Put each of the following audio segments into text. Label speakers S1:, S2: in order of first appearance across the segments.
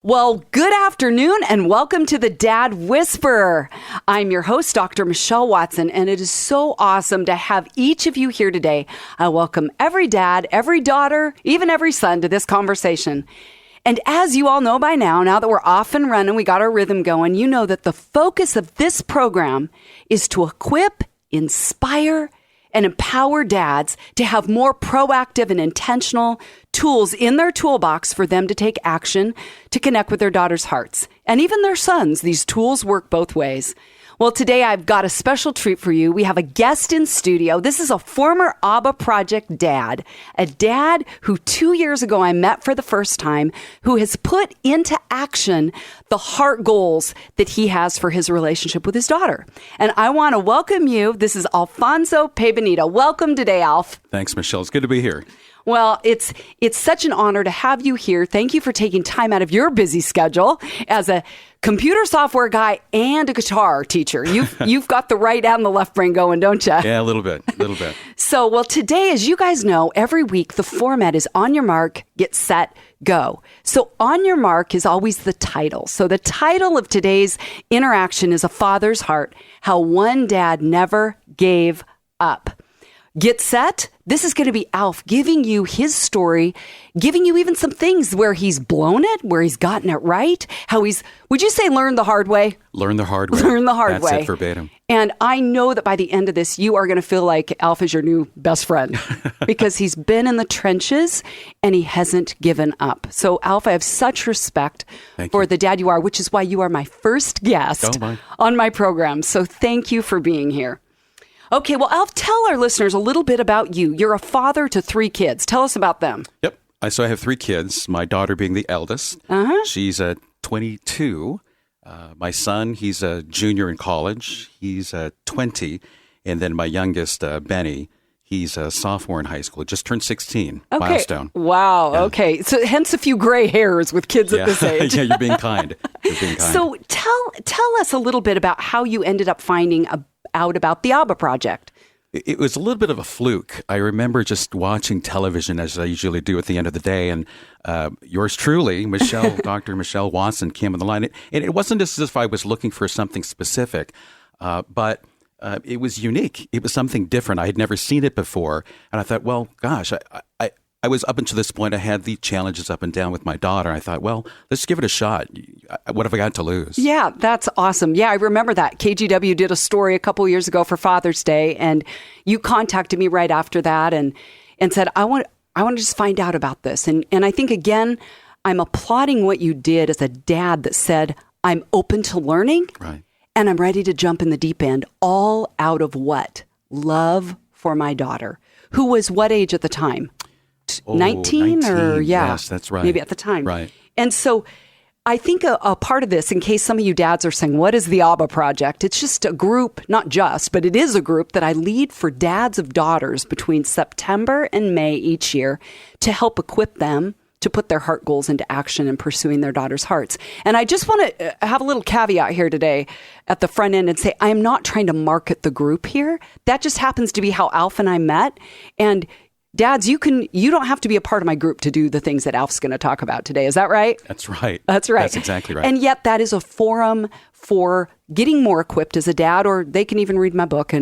S1: Well, good afternoon and welcome to the Dad Whisperer. I'm your host, Dr. Michelle Watson, and it is so awesome to have each of you here today. I welcome every dad, every daughter, even every son to this conversation. And as you all know by now that we're off and running, we got our rhythm going, you know that the focus of this program is to equip, inspire, and empower dads to have more proactive and intentional tools in their toolbox for them to take action to connect with their daughters' hearts. And even their sons, these tools work both ways. Well, today I've got a special treat for you. We have a guest in studio. This is a former ABBA Project dad, a dad who 2 years ago I met for the first time, who has put into action the heart goals that he has for his relationship with his daughter. And I want to welcome you. This is Alfonso Pebenito. Welcome today, Alf.
S2: Thanks, Michelle. It's good to be here.
S1: Well, it's such an honor to have you here. Thank you for taking time out of your busy schedule as a computer software guy and a guitar teacher. You've got the right and the left brain going, don't you?
S2: Yeah, a little bit.
S1: So, well, today, as you guys know, every week the format is on your mark, get set, go. So on your mark is always the title. So the title of today's interaction is A Father's Heart, How One Dad Never Gave Up. Get set. This is going to be Alf giving you his story, giving you even some things where he's blown it, where he's gotten it right, how he's, would you say learn the hard way?
S2: Learn the hard way.
S1: Learn the hard way.
S2: That's it verbatim.
S1: And I know that by the end of this, you are going to feel like Alf is your new best friend because he's been in the trenches and he hasn't given up. So Alf, I have such respect for the dad you are, which is why you are my first guest on my program. So thank you for being here. Okay, well, Alf, tell our listeners a little bit about you. You're a father to 3 kids. Tell us about them.
S2: Yep. So I have 3 kids, my daughter being the eldest. She's 22. My son, he's a junior in college. He's 20. And then my youngest, Benny, he's a sophomore in high school. Just turned 16.
S1: Okay.
S2: Milestone.
S1: Wow. Yeah. Okay. So hence a few gray hairs with kids at this age.
S2: Yeah, you're being kind.
S1: So tell us a little bit about how you ended up finding out about the ABBA Project.
S2: It was a little bit of a fluke. I remember just watching television as I usually do at the end of the day, and yours truly, Dr. Michelle Watson, came on the line. And it wasn't as if I was looking for something specific, but it was unique. It was something different. I had never seen it before, and I thought, well, gosh, I was up until this point, I had the challenges up and down with my daughter. I thought, well, let's give it a shot. What have I got to lose? Yeah,
S1: that's awesome. Yeah, I remember that. KGW did a story a couple years ago for Father's Day, and you contacted me right after that and said, I want to just find out about this. And I think, again, I'm applauding what you did as a dad that said, I'm open to learning, and I'm ready to jump in the deep end, all out of what? Love for my daughter, who was what age at the time? 19 or
S2: yes, that's right.
S1: Maybe at the time.
S2: Right.
S1: And so I think a part of this, in case some of you dads are saying, what is the ABBA Project? It's just a group, not just, but it is a group that I lead for dads of daughters between September and May each year to help equip them to put their heart goals into action in pursuing their daughters' hearts. And I just want to have a little caveat here today at the front end and say, I'm not trying to market the group here. That just happens to be how Alf and I met. And dads, you don't have to be a part of my group to do the things that Alf's going to talk about today. Is that right?
S2: That's right.
S1: That's right.
S2: That's exactly right.
S1: And yet that is a forum for getting more equipped as a dad, or they can even read my book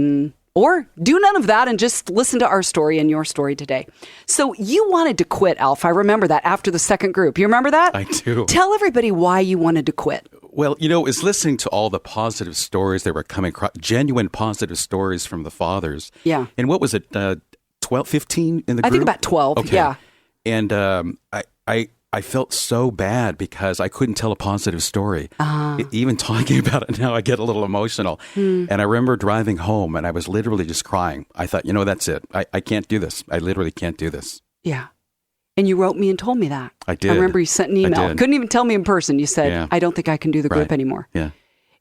S1: or do none of that and just listen to our story and your story today. So you wanted to quit, Alf. I remember that after the second group. You remember that?
S2: I do.
S1: Tell everybody why you wanted to quit.
S2: Well, it's listening to all the positive stories that were coming across, genuine positive stories from the fathers.
S1: Yeah.
S2: And what was it? 12, 15 in the group?
S1: I think about 12,
S2: okay.
S1: Yeah.
S2: And I felt so bad because I couldn't tell a positive story. Even talking about it now, I get a little emotional. And I remember driving home and I was literally just crying. I thought, that's it. I can't do this. I literally can't do this.
S1: Yeah. And you wrote me and told me that.
S2: I did.
S1: I remember you sent an email. Couldn't even tell me in person. You said, I don't think I can do the group anymore.
S2: Yeah.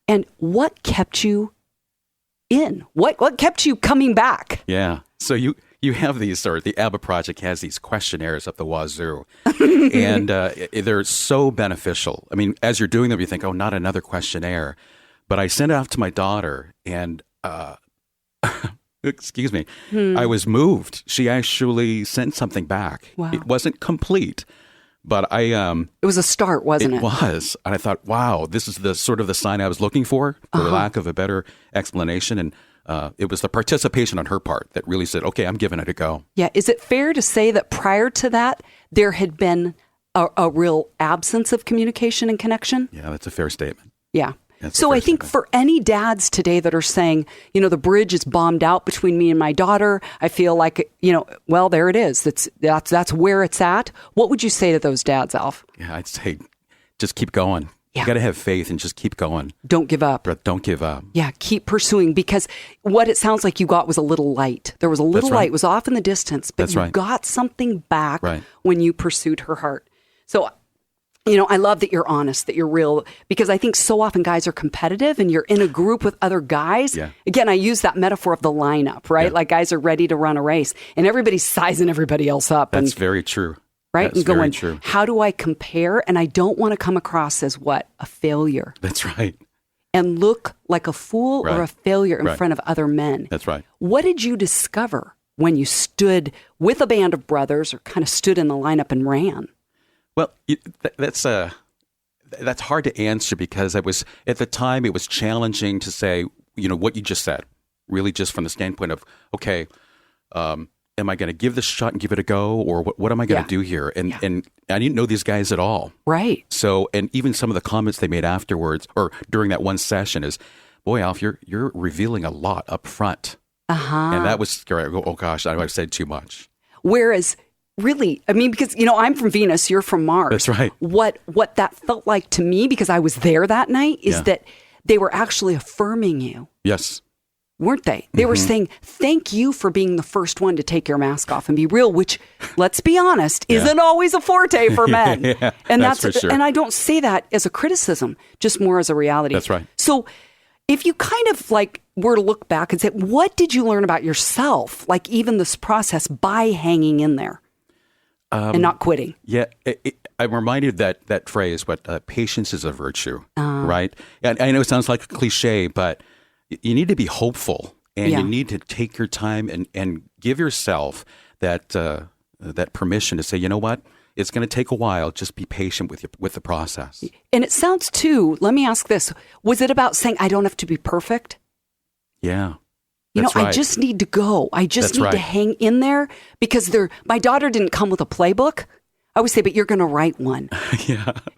S1: And what kept you in? What kept you coming back?
S2: Yeah. So you have these, or the ABBA Project has these questionnaires up the wazoo, and they're so beneficial. I mean, as you're doing them, you think, oh, not another questionnaire. But I sent it off to my daughter, and excuse me, I was moved. She actually sent something back.
S1: Wow.
S2: It wasn't complete, But
S1: it was a start, wasn't it?
S2: It was. And I thought, wow, this is the sort of the sign I was looking for lack of a better explanation. And it was the participation on her part that really said, okay, I'm giving it a go.
S1: Yeah. Is it fair to say that prior to that, there had been a real absence of communication and connection?
S2: Yeah, that's a fair statement.
S1: Yeah. So I think for any dads today that are saying, the bridge is bombed out between me and my daughter, I feel like, well, there it is. That's where it's at. What would you say to those dads, Alf?
S2: Yeah, I'd say just keep going.
S1: Yeah.
S2: You got to have faith and just keep going.
S1: Don't give up.
S2: Don't give up.
S1: Yeah, keep pursuing, because what it sounds like you got was a little light. There was a little light. It was off in the distance, but you got something back when you pursued her heart. So I love that you're honest, that you're real, because I think so often guys are competitive and you're in a group with other guys.
S2: Yeah.
S1: Again, I use that metaphor of the lineup, right? Yeah. Like guys are ready to run a race and everybody's sizing everybody else up.
S2: That's very true.
S1: Right?
S2: That's
S1: and going,
S2: very true.
S1: How do I compare? And I don't want to come across as what? A failure.
S2: That's right.
S1: And look like a fool or a failure in front of other men.
S2: That's right.
S1: What did you discover when you stood with a band of brothers or kind of stood in the lineup and ran?
S2: Well, that's hard to answer, because at the time it was challenging to say, what you just said, really just from the standpoint of, okay, am I going to give this a shot and give it a go, or what am I going to do here? And I didn't know these guys at all.
S1: Right.
S2: So, and even some of the comments they made afterwards or during that one session is, boy, Alf, you're revealing a lot up front. And that was scary. I go, oh gosh, I've said too much.
S1: Whereas really, I mean, because, I'm from Venus, you're from Mars.
S2: That's right.
S1: What that felt like to me, because I was there that night, is that they were actually affirming you.
S2: Yes.
S1: Weren't they? They were saying, thank you for being the first one to take your mask off and be real, which, let's be honest, isn't always a forte for men. And that's
S2: for sure.
S1: And I don't say that as a criticism, just more as a reality.
S2: That's right.
S1: So if you kind of were to look back and say, what did you learn about yourself? Like even this process by hanging in there? And not quitting.
S2: Yeah, I'm reminded that phrase, patience is a virtue, right? And I know it sounds like a cliche, but you need to be hopeful, and you need to take your time and give yourself that permission to say, you know what, it's going to take a while. Just be patient with the process.
S1: And it sounds too. Let me ask this: was it about saying I don't have to be perfect?
S2: Yeah.
S1: I just need to go. I just need to hang in there, because my daughter didn't come with a playbook. I always say, but you're going to write one.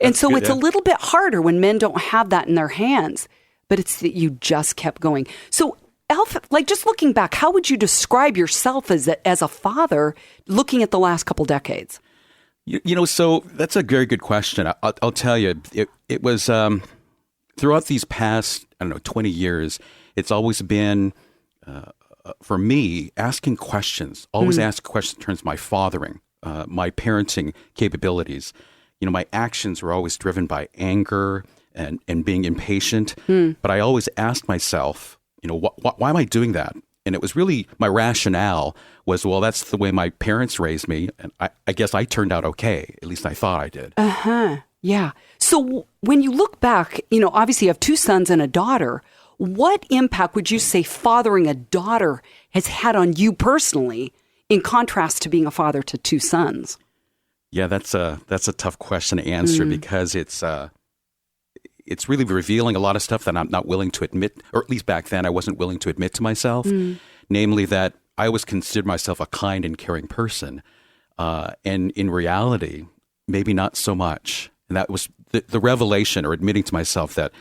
S1: And so it's a little bit harder when men don't have that in their hands, but it's that you just kept going. So Alf, just looking back, how would you describe yourself as a father looking at the last couple decades?
S2: So that's a very good question. I'll tell you, it was throughout these past, 20 years, it's always been, for me, asking questions, always ask questions in terms of my fathering, my parenting capabilities. My actions were always driven by anger and being impatient. But I always asked myself, why am I doing that? And it was really, my rationale was, well, that's the way my parents raised me. And I guess I turned out okay. At least I thought I did.
S1: Yeah. So when you look back, obviously you have 2 sons and a daughter. What impact would you say fathering a daughter has had on you personally, in contrast to being a father to 2 sons?
S2: Yeah, that's a tough question to answer, because it's really revealing a lot of stuff that I'm not willing to admit, or at least back then I wasn't willing to admit to myself. Namely, that I always considered myself a kind and caring person, and in reality, maybe not so much. And that was the revelation, or admitting to myself that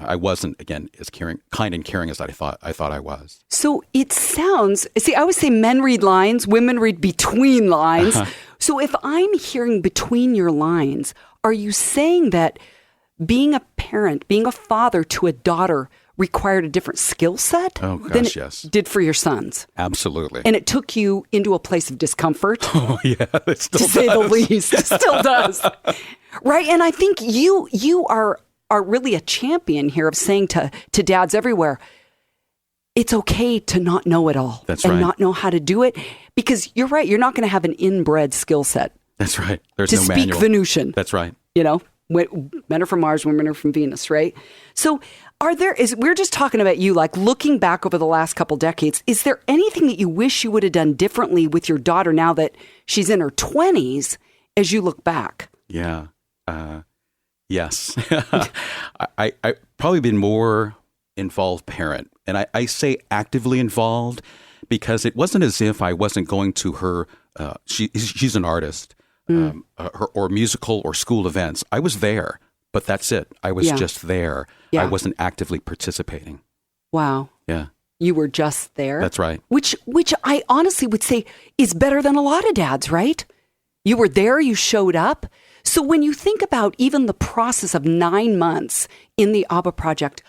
S2: I wasn't, again, as kind and caring as I thought I was. So
S1: it sounds, I always say men read lines, women read between lines. So if I'm hearing between your lines, are you saying that being a parent, being a father to a daughter required a different skill set than it did for your sons?
S2: Absolutely.
S1: And it took you into a place of discomfort?
S2: Oh, yeah, it still does.
S1: To say the least. It still does. Right? And I think you are really a champion here of saying to dads everywhere, it's okay to not know it all.
S2: That's right.
S1: And not know how to do it, because you're right. You're not going to have an inbred skill set.
S2: That's right. There's
S1: to
S2: no
S1: speak
S2: manual.
S1: Venusian.
S2: That's right.
S1: Men are from Mars, women are from Venus, right? So we're just talking about you, looking back over the last couple decades, is there anything that you wish you would have done differently with your daughter now that she's in her 20s as you look back?
S2: Yeah. Yes. I probably been more involved parent. And I say actively involved because it wasn't as if I wasn't going to her, she's an artist, or musical or school events. I was there, but that's it. I was just there. I wasn't actively participating.
S1: Wow.
S2: Yeah.
S1: You were just there.
S2: That's right.
S1: Which I honestly would say is better than a lot of dads, right? You were there, you showed up. So when you think about even the process of 9 months in the ABBA project,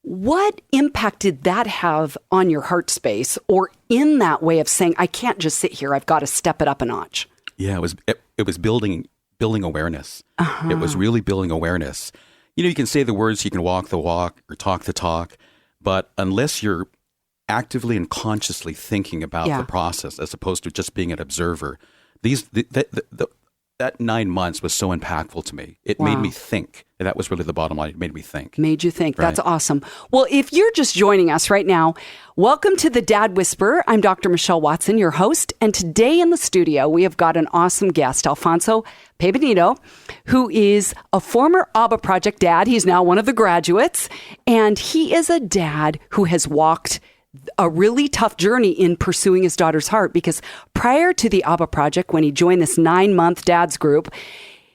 S1: what impact did that have on your heart space, or in that way of saying, I can't just sit here, I've got to step it up a notch?
S2: Yeah, it was building awareness. It was really building awareness. You can say the words, you can walk the walk or talk the talk, but unless you're actively and consciously thinking about the process as opposed to just being an observer, that 9 months was so impactful to me. It made me think. And that was really the bottom line. It made me think.
S1: Made you think.
S2: Right.
S1: That's awesome. Well, if you're just joining us right now, welcome to the Dad Whisperer. I'm Dr. Michelle Watson, your host. And today in the studio, we have got an awesome guest, Alfonso Pebenito, who is a former ABBA Project dad. He's now one of the graduates. And he is a dad who has walked a really tough journey in pursuing his daughter's heart, because prior to the ABBA Project, when he joined this 9-month dads group,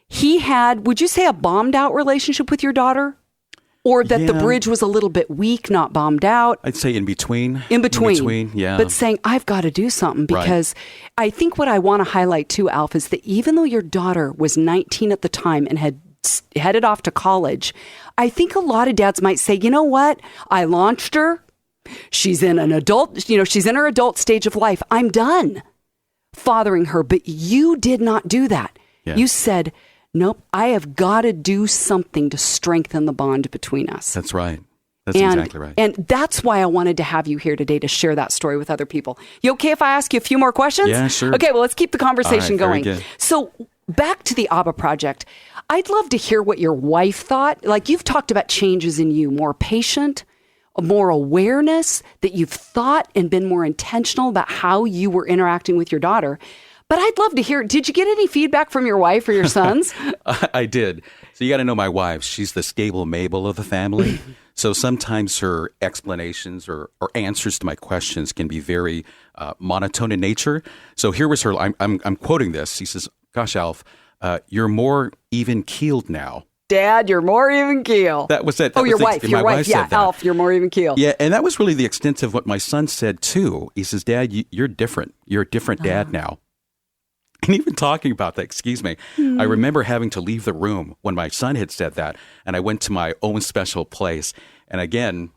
S1: he had, would you say, a bombed out relationship with your daughter? Or that the bridge was a little bit weak, not bombed out?
S2: I'd say in between.
S1: In between,
S2: yeah.
S1: But saying, I've got to do something, because I think what I want to highlight too, Alf, is that even though your daughter was 19 at the time and had headed off to college, I think a lot of dads might say, you know what? I launched her. She's in an adult, she's in her adult stage of life. I'm done fathering her. But you did not do that.
S2: Yeah.
S1: You said, nope, I have got to do something to strengthen the bond between us.
S2: That's right. That's exactly right.
S1: And that's why I wanted to have you here today to share that story with other people. You okay if I ask you a few more questions?
S2: Yeah, sure.
S1: Okay, well, let's keep the conversation
S2: All right,
S1: going.
S2: very good.
S1: So back to the ABBA Project. I'd love to hear what your wife thought. Like, you've talked about changes in you, more patient, more awareness, that you've thought and been more intentional about how you were interacting with your daughter. But I'd love to hear, did you get any feedback from your wife or your sons?
S2: I did. So you got to know my wife. She's the Scable Mabel of the family. So sometimes her explanations or answers to my questions can be very monotone in nature. So here was her, I'm quoting this. She says, gosh, Alf, you're more even-keeled now.
S1: Dad, you're more even keel.
S2: That was it.
S1: Your wife. Yeah, Alf, you're more even keel.
S2: Yeah, and that was really the extent of what my son said too. He says, Dad, you're different. You're a different dad now. And even talking about that, excuse me, I remember having to leave the room when my son had said that, and I went to my own special place. And again,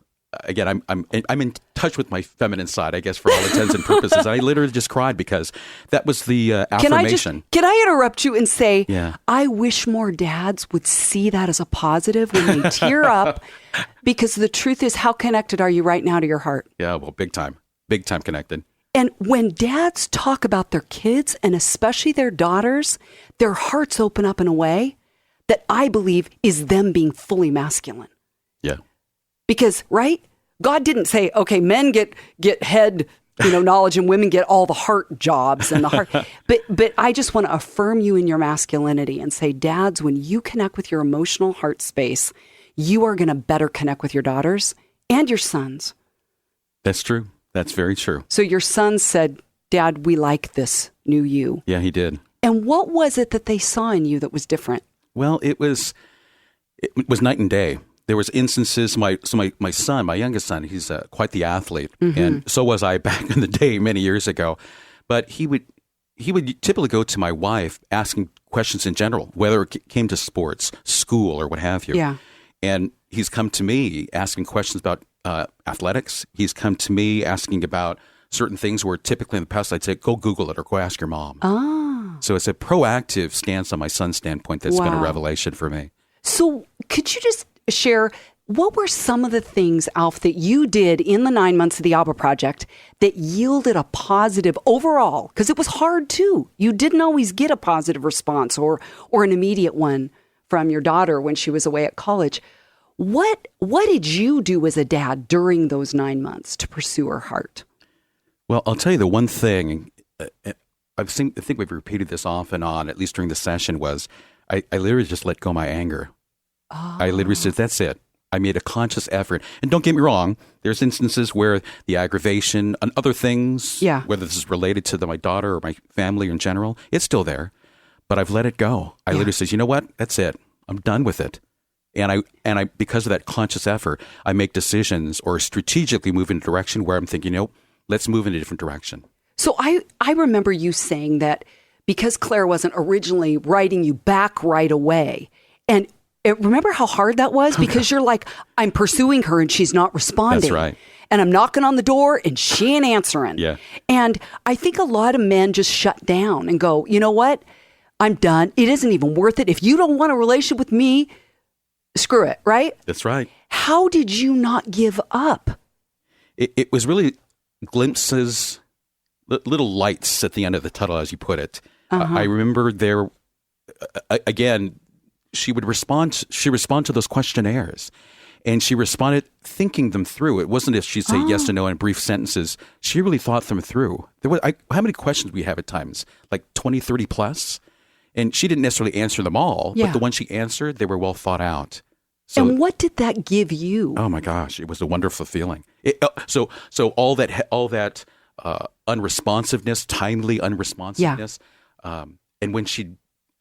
S2: I'm in touch with my feminine side, I guess, for all intents and purposes. And I literally just cried because that was the affirmation.
S1: Can I interrupt you and say,
S2: Yeah.
S1: I wish more dads would see that as a positive when they tear up, because the truth is, how connected are you right now to your heart?
S2: Yeah, well, big time connected.
S1: And when dads talk about their kids, and especially their daughters, their hearts open up in a way that I believe is them being fully masculine.
S2: Yeah.
S1: Because, right? God didn't say, okay, men get head, knowledge, and women get all the heart jobs and the heart. But I just want to affirm you in your masculinity and say, dads, when you connect with your emotional heart space, you are going to better connect with your daughters and your sons.
S2: That's true. That's very true.
S1: So your son said, Dad, we like this new you.
S2: Yeah, he did.
S1: And what was it that they saw in you that was different?
S2: Well, it was night and day. There was instances. My son, my youngest son, he's quite the athlete, and so was I back in the day many years ago. But he would typically go to my wife asking questions in general, whether it came to sports, school, or what have you.
S1: Yeah.
S2: And he's come to me asking questions about athletics. He's come to me asking about certain things where typically in the past I'd say, go Google it or go ask your mom.
S1: Ah.
S2: So it's a proactive stance on my son's standpoint that's been a revelation for me.
S1: So could you just share, what were some of the things, Alf, that you did in the 9 months of the ABBA Project that yielded a positive overall? Because it was hard too. You didn't always get a positive response or an immediate one from your daughter when she was away at college. What did you do as a dad during those 9 months to pursue her heart?
S2: Well, I'll tell you the one thing. I think we've repeated this off and on, at least during the session, was I literally just let go of my anger.
S1: Oh.
S2: I literally said, that's it. I made a conscious effort. And don't get me wrong, there's instances where the aggravation and other things, whether this is related to my daughter or my family in general, it's still there. But I've let it go. I literally says, you know what? That's it. I'm done with it. And I because of that conscious effort, I make decisions or strategically move in a direction where I'm thinking, let's move in a different direction.
S1: So I remember you saying that because Claire wasn't originally writing you back right away. And remember how hard that was? Because you're like, I'm pursuing her and she's not responding.
S2: That's right.
S1: And I'm knocking on the door and she ain't answering.
S2: Yeah.
S1: And I think a lot of men just shut down and go, you know what? I'm done. It isn't even worth it. If you don't want a relationship with me, screw it, right?
S2: That's right.
S1: How did you not give up?
S2: It was really glimpses, little lights at the end of the tunnel, as you put it. I remember there, again, she would respond. She responded to those questionnaires, and she responded thinking them through. It wasn't if she'd say yes or no in brief sentences. She really thought them through. There was how many questions we have at times? Like 20, 30 plus? And she didn't necessarily answer them all, but the ones she answered, they were well thought out. So,
S1: and what did that give you?
S2: Oh my gosh, it was a wonderful feeling. So all that unresponsiveness, timely unresponsiveness, and when she,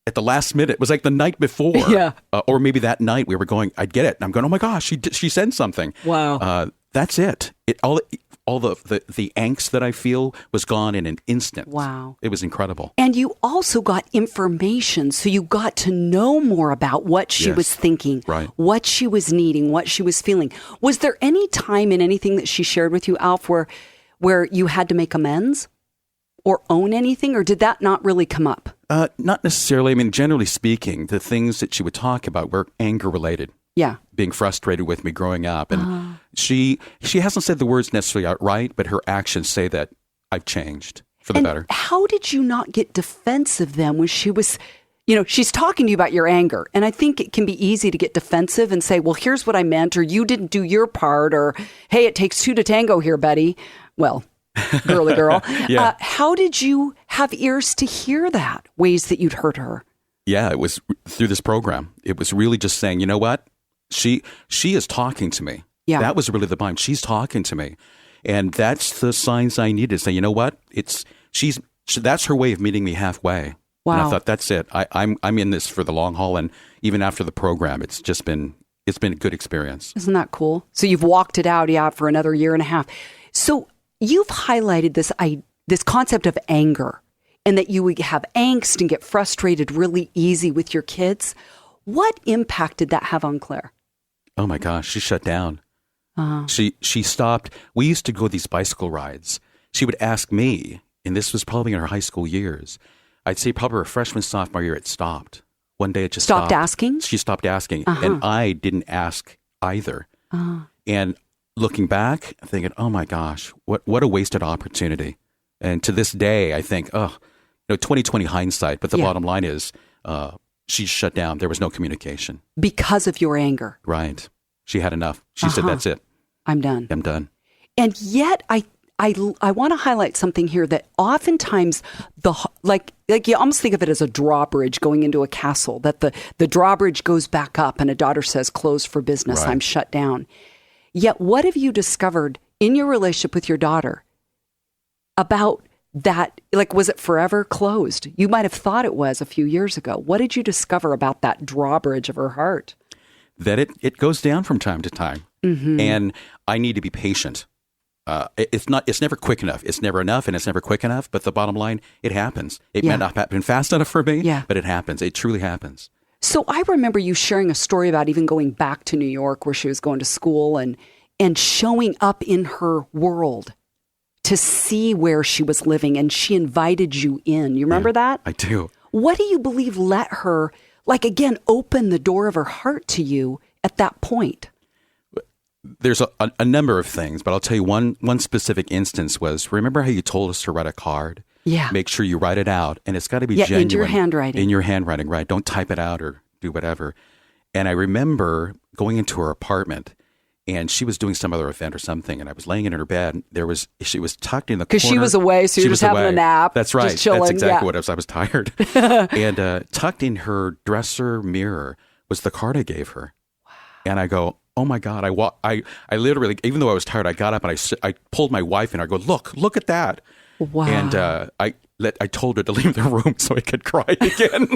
S2: at the last minute, it was like the night before, or maybe that night we were going, I'd get it. And I'm going, oh my gosh, she sent something.
S1: Wow.
S2: That's it. All the angst that I feel was gone in an instant.
S1: Wow.
S2: It was incredible.
S1: And you also got information, so you got to know more about what she was thinking, what she was needing, what she was feeling. Was there any time in anything that she shared with you, Alf, where you had to make amends or own anything, or did that not really come up?
S2: Not necessarily. I mean, generally speaking, the things that she would talk about were anger related.
S1: Yeah.
S2: Being frustrated with me growing up. And she hasn't said the words necessarily outright, but her actions say that I've changed for the better.
S1: How did you not get defensive then when she was, she's talking to you about your anger. And I think it can be easy to get defensive and say, well, here's what I meant, or you didn't do your part, or hey, it takes two to tango here, buddy. Well, girly girl. How did you have ears to hear that, ways that you'd hurt her?
S2: Yeah, it was through this program. It was really just saying, you know what? She is talking to me. Yeah. That was really the point. She's talking to me. And that's the signs I needed to say, you know what? That's her way of meeting me halfway. Wow. And I thought, that's it. I'm in this for the long haul. And even after the program, it's been a good experience.
S1: Isn't that cool? So you've walked it out, for another year and a half. So you've highlighted this concept of anger, and that you would have angst and get frustrated really easy with your kids. What impact did that have on Claire?
S2: Oh my gosh, she shut down. She stopped. We used to go these bicycle rides. She would ask me, and this was probably in her high school years. I'd say probably her freshman, sophomore year, it stopped. One day it just stopped.
S1: Asking?
S2: She stopped asking. And I didn't ask either. And looking back, thinking, oh my gosh, what a wasted opportunity. And to this day, I think, 2020 hindsight, but the bottom line is she shut down. There was no communication. Because
S1: of your anger.
S2: Right. She had enough. She said, that's it.
S1: I'm done.
S2: I'm done.
S1: And yet I want to highlight something here that oftentimes like you almost think of it as a drawbridge going into a castle, that the drawbridge goes back up and a daughter says, closed for business. Right. I'm shut down. Yet what have you discovered in your relationship with your daughter about that? Like, was it forever closed? You might have thought it was a few years ago. What did you discover about that drawbridge of her heart?
S2: That it goes down from time to time. Mm-hmm. And I need to be patient. It's never quick enough. It's never enough, and it's never quick enough. But the bottom line, it happens. It may not happen fast enough for me, but it happens. It truly happens.
S1: So I remember you sharing a story about even going back to New York where she was going to school and showing up in her world to see where she was living, and she invited you in. You remember that?
S2: I do.
S1: What do you believe let her, open the door of her heart to you at that point?
S2: There's a number of things, but I'll tell you one specific instance was, remember how you told us to write a card? Yeah. Make sure you write it out, and it's got to be genuine.
S1: In your handwriting.
S2: In your handwriting, right? Don't type it out or do whatever. And I remember going into her apartment, and she was doing some other event or something, and I was laying in her bed. She was tucked in the corner.
S1: Because she was away, so you're just having a nap.
S2: That's right.
S1: Just chilling.
S2: That's exactly what I was. I was tired. And tucked in her dresser mirror was the card I gave her. Wow. And I go, oh my God. I literally, even though I was tired, I got up and I pulled my wife in. I go, look at that.
S1: Wow.
S2: And I told her to leave the room so I could cry again.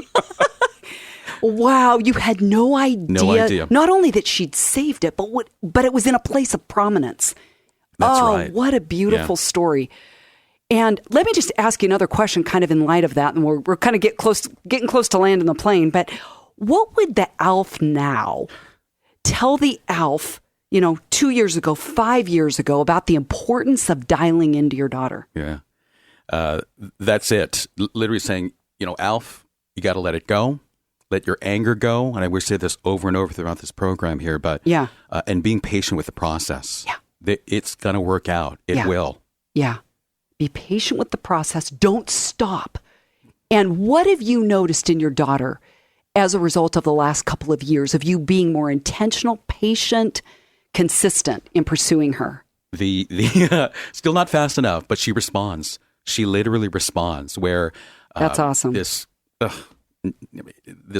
S1: Wow, you had no idea.
S2: No idea.
S1: Not only that she'd saved it, but it was in a place of prominence.
S2: That's right.
S1: What a beautiful story. And let me just ask you another question kind of in light of that, and we're kind of getting close to landing the plane, but what would the Alf now tell the Alf, 2 years ago, 5 years ago, about the importance of dialing into your daughter?
S2: Yeah. That's it. Literally saying, Alf, you got to let it go. Let your anger go. And I wish I said this over and over throughout this program here, but and being patient with the process.
S1: Yeah.
S2: It's going to work out. It will.
S1: Yeah. Be patient with the process. Don't stop. And what have you noticed in your daughter as a result of the last couple of years of you being more intentional, patient, consistent in pursuing her?
S2: The still not fast enough, but she responds. She literally responds where
S1: that's awesome.
S2: This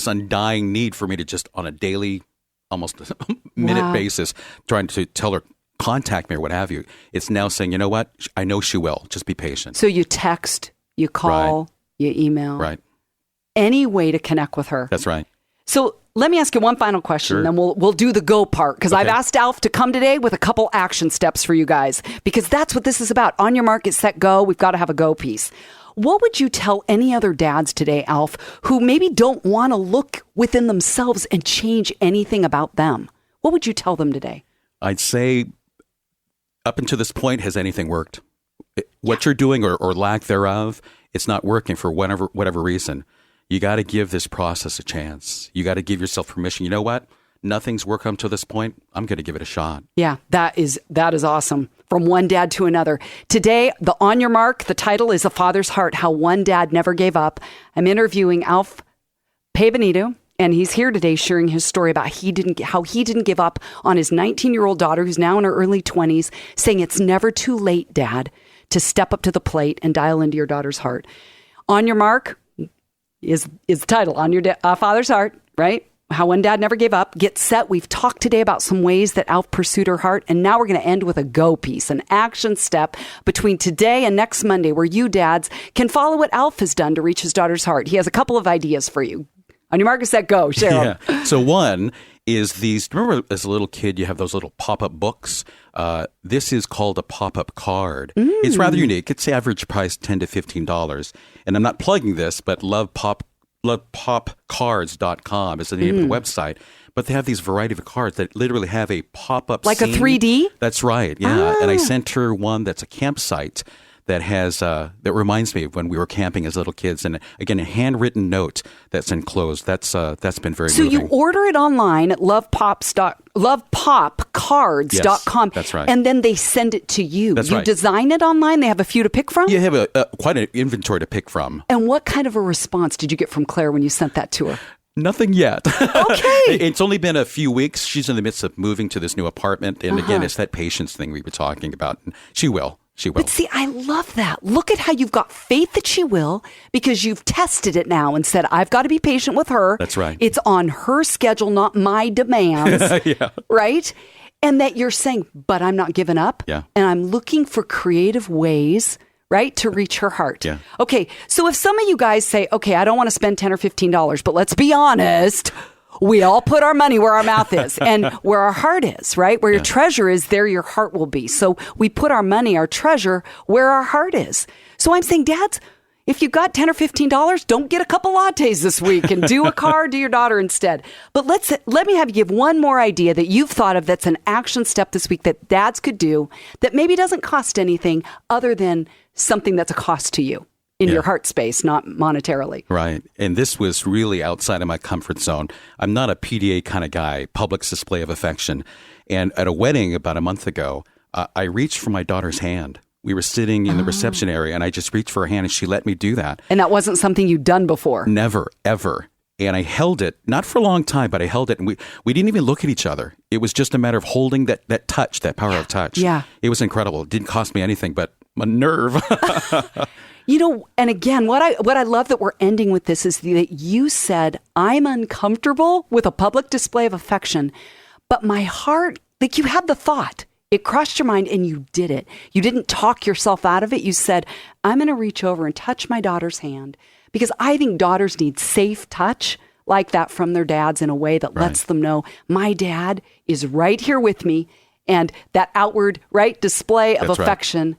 S2: undying need for me to just on a daily, almost minute basis, trying to tell her, contact me or what have you. It's now saying, you know what? I know she will. Just be patient.
S1: So you text, you call, you email.
S2: Right.
S1: Any way to connect with her.
S2: That's right.
S1: So let me ask you one final question,
S2: Sure.
S1: then we'll do the go part, because I've asked Alf to come today with a couple action steps for you guys, because that's what this is about. On your mark, get set, go. We've got to have a go piece. What would you tell any other dads today, Alf, who maybe don't want to look within themselves and change anything about them? What would you tell them today?
S2: I'd say up until this point, has anything worked? What you're doing or lack thereof, it's not working for whatever reason. You got to give this process a chance. You got to give yourself permission. You know what? Nothing's worked up to this point. I'm going to give it a shot. Yeah,
S1: that is awesome. From one dad to another. Today, the On Your Mark, the title is A Father's Heart, How One Dad Never Gave Up. I'm interviewing Alf Paybenito, and he's here today sharing his story about how he didn't give up on his 19-year-old daughter, who's now in her early 20s, saying it's never too late, Dad, to step up to the plate and dial into your daughter's heart. On Your Mark is the title, On Your Father's Heart, right? How One Dad Never Gave Up. Get set. We've talked today about some ways that Alf pursued her heart. And now we're going to end with a go piece, an action step between today and next Monday, where you dads can follow what Alf has done to reach his daughter's heart. He has a couple of ideas for you. On your mark, set, go. Share them.
S2: Yeah. So one is remember as a little kid, you have those little pop-up books. This is called a pop-up card. It's rather unique. It's average price $10 to $15. And I'm not plugging this, but lovepopcards.com is the name of the website. But they have these variety of cards that literally have a pop-up
S1: like
S2: scene.
S1: A 3D?
S2: That's right, yeah. And I sent her one that's a campsite that has that reminds me of when we were camping as little kids. And again, a handwritten note that's enclosed. That's been very moving.
S1: So you order it online at lovepopcards.com.
S2: Yes, that's right.
S1: And then they send it to you.
S2: That's
S1: you
S2: right.
S1: design it online. They have a few to pick from.
S2: You have quite an inventory to pick from.
S1: And what kind of a response did you get from Claire when you sent that to her?
S2: Nothing yet.
S1: Okay.
S2: It's only been a few weeks. She's in the midst of moving to this new apartment. And again, it's that patience thing we were talking about. She will.
S1: But see, I love that. Look at how you've got faith that she will, because you've tested it now and said, I've got to be patient with her.
S2: That's right.
S1: It's on her schedule, not my demands.
S2: Yeah.
S1: Right? And that you're saying, but I'm not giving up.
S2: Yeah.
S1: And I'm looking for creative ways, right, to reach her heart.
S2: Yeah.
S1: Okay. So if some of you guys say, okay, I don't want to spend $10 or $15, but let's be honest, we all put our money where our mouth is and where our heart is, right? Where your treasure is, there your heart will be. So we put our money, our treasure, where our heart is. So I'm saying, dads, if you got $10 or $15, don't get a couple lattes this week and do a card to your daughter instead. But let me have you give one more idea that you've thought of that's an action step this week that dads could do that maybe doesn't cost anything other than something that's a cost to you. In your heart space, not monetarily.
S2: Right. And this was really outside of my comfort zone. I'm not a PDA kind of guy, public display of affection. And at a wedding about a month ago, I reached for my daughter's hand. We were sitting in the reception area, and I just reached for her hand, and she let me do that.
S1: And that wasn't something you'd done before?
S2: Never, ever. And I held it, not for a long time, but I held it. And we didn't even look at each other. It was just a matter of holding that touch, that power of touch.
S1: Yeah.
S2: It was incredible. It didn't cost me anything but a nerve.
S1: And again, what I love that we're ending with this is that you said, I'm uncomfortable with a public display of affection, but my heart, like you had the thought, it crossed your mind and you did it. You didn't talk yourself out of it. You said, I'm going to reach over and touch my daughter's hand because I think daughters need safe touch like that from their dads in a way that lets them know my dad is right here with me. And that outward, display of affection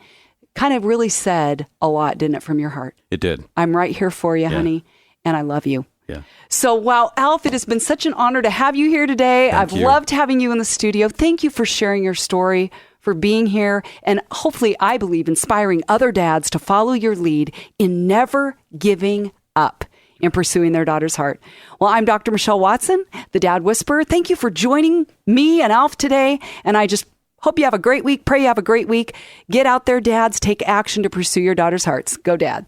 S1: kind of really said a lot, didn't it, from your heart?
S2: It did.
S1: I'm right here for you, honey, and I love you.
S2: Yeah.
S1: So, wow, Alf, it has been such an honor to have you here today. I've loved having you in the studio. Thank you for sharing your story, for being here, and hopefully, I believe, inspiring other dads to follow your lead in never giving up in pursuing their daughter's heart. Well, I'm Dr. Michelle Watson, the Dad Whisperer. Thank you for joining me and Alf today, and I just hope you have a great week. Pray you have a great week. Get out there, dads. Take action to pursue your daughter's hearts. Go, Dad.